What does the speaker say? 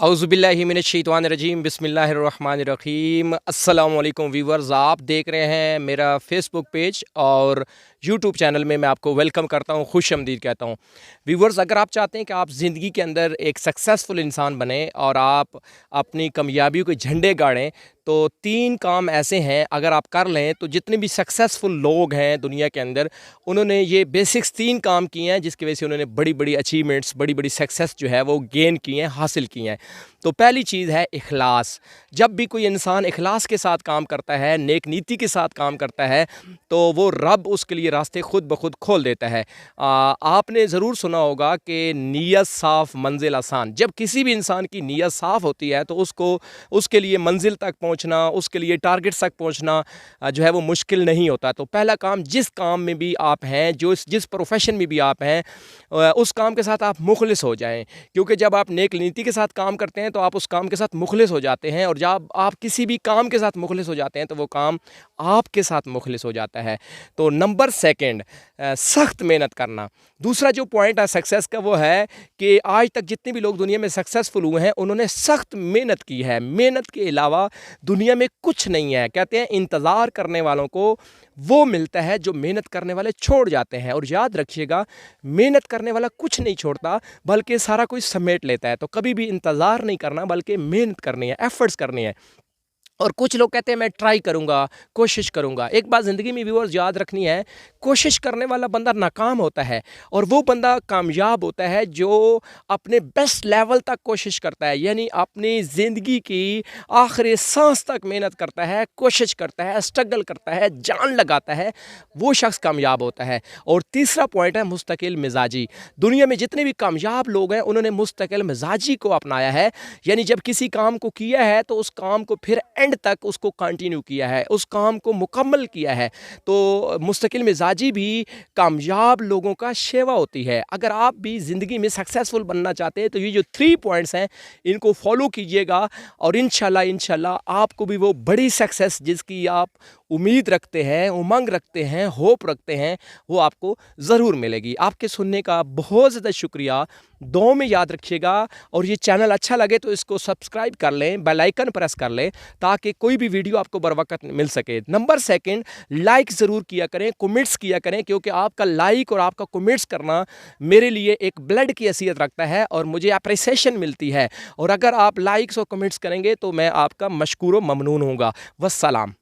औज़ुबिल्लाहिमिनश्शैतानिर्रजीम बिस्मिल्लाहिर्रहमानिर्रहीम। अस्सलाम वालेकुम व्यूवर्स, आप देख रहे हैं मेरा फ़ेसबुक पेज और यूट्यूब चैनल में मैं आपको वेलकम करता हूँ, खुशामदीद कहता हूँ। व्यूवर्स, अगर आप चाहते हैं कि आप ज़िंदगी के अंदर एक सक्सेसफुल इंसान बनें और आप अपनी कामयाबियों के झंडे गाड़ें, तो 3 काम ऐसे हैं अगर आप कर लें तो जितने भी सक्सेसफुल लोग हैं दुनिया के अंदर, उन्होंने ये बेसिक्स 3 काम किए हैं जिसकी वजह से उन्होंने बड़ी-बड़ी अचीवमेंट्स, बड़ी-बड़ी सक्सेस जो है वो गेन की हैं, हासिल की हैं। तो पहली चीज़ है इखलास। जब भी कोई इंसान इखलास के साथ काम करता है, नेक नीति के साथ काम करता है, तो वो रब उसके लिए रास्ते खुद ब खुद खोल देता है। आपने ज़रूर सुना होगा कि नीयत साफ़ मंजिल आसान। जब किसी भी इंसान की नीयत साफ़ होती है तो उसको उसके लिए मंजिल तक पहुंचना, उसके लिए टारगेट्स तक पहुंचना जो है वो मुश्किल नहीं होता। तो पहला काम, जिस काम में भी आप हैं, जिस प्रोफेशन में भी आप हैं, उस काम के साथ आप मुखलिस हो जाएं, क्योंकि जब आप नेक नीति के साथ काम करते हैं तो आप उस काम के साथ मुखलिस हो जाते हैं, और जब आप किसी भी काम के साथ मुखलिस हो जाते हैं तो वो काम आपके साथ मुखलिस हो जाता है। तो नंबर सेकंड, सख्त मेहनत करना। दूसरा जो पॉइंट है सक्सेस का वो है कि आज तक जितने भी लोग दुनिया में सक्सेसफुल हुए हैं उन्होंने सख्त मेहनत की है। मेहनत के अलावा दुनिया में कुछ नहीं है। कहते हैं इंतज़ार करने वालों को वो मिलता है जो मेहनत करने वाले छोड़ जाते हैं। और याद रखिएगा, मेहनत करने वाला कुछ नहीं छोड़ता बल्कि सारा कुछ समेट लेता है। तो कभी भी इंतज़ार नहीं करना बल्कि मेहनत करनी है, एफर्ट्स करनी है। और कुछ लोग कहते हैं मैं ट्राई करूँगा, कोशिश करूँगा। एक बात ज़िंदगी में व्यूअर्स याद रखनी है, कोशिश करने वाला बंदा नाकाम होता है और वो बंदा कामयाब होता है जो अपने बेस्ट लेवल तक कोशिश करता है, यानी अपनी ज़िंदगी की आखिरी सांस तक मेहनत करता है, कोशिश करता है, स्ट्रगल करता है, जान लगाता है, वो शख्स कामयाब होता है। और तीसरा पॉइंट है मुस्तकिल मिजाजी। दुनिया में जितने भी कामयाब लोग हैं उन्होंने मुस्तकिल मिजाजी को अपनाया है, यानी जब किसी काम को किया है तो उस काम को फिर एंड तक उसको कंटिन्यू किया है, उस काम को मुकम्मल किया है। तो मुस्तकिल मिजाजी भी कामयाब लोगों का शेवा होती है। अगर आप भी ज़िंदगी में सक्सेसफुल बनना चाहते हैं तो ये जो 3 पॉइंट्स हैं इनको फॉलो कीजिएगा और इंशाल्लाह आपको भी वो बड़ी सक्सेस जिसकी आप उम्मीद रखते हैं, उमंग रखते हैं, होप रखते हैं, वो आपको ज़रूर मिलेगी। आपके सुनने का बहुत ज़्यादा शुक्रिया। दुआ में याद रखिएगा, और ये चैनल अच्छा लगे तो इसको सब्सक्राइब कर लें, बेल आइकन प्रेस कर लें ताकि कोई भी वीडियो आपको बर वक्त मिल सके। नंबर सेकंड, लाइक ज़रूर किया करें, कमेंट्स किया करें, क्योंकि आपका लाइक और आपका कमेंट्स करना मेरे लिए एक ब्लड की हैसियत रखता है और मुझे अप्रिसिएशन मिलती है। और अगर आप लाइक्स और कमेंट्स करेंगे तो मैं आपका मशकूर व ममनून हूँगा। वस्सलाम।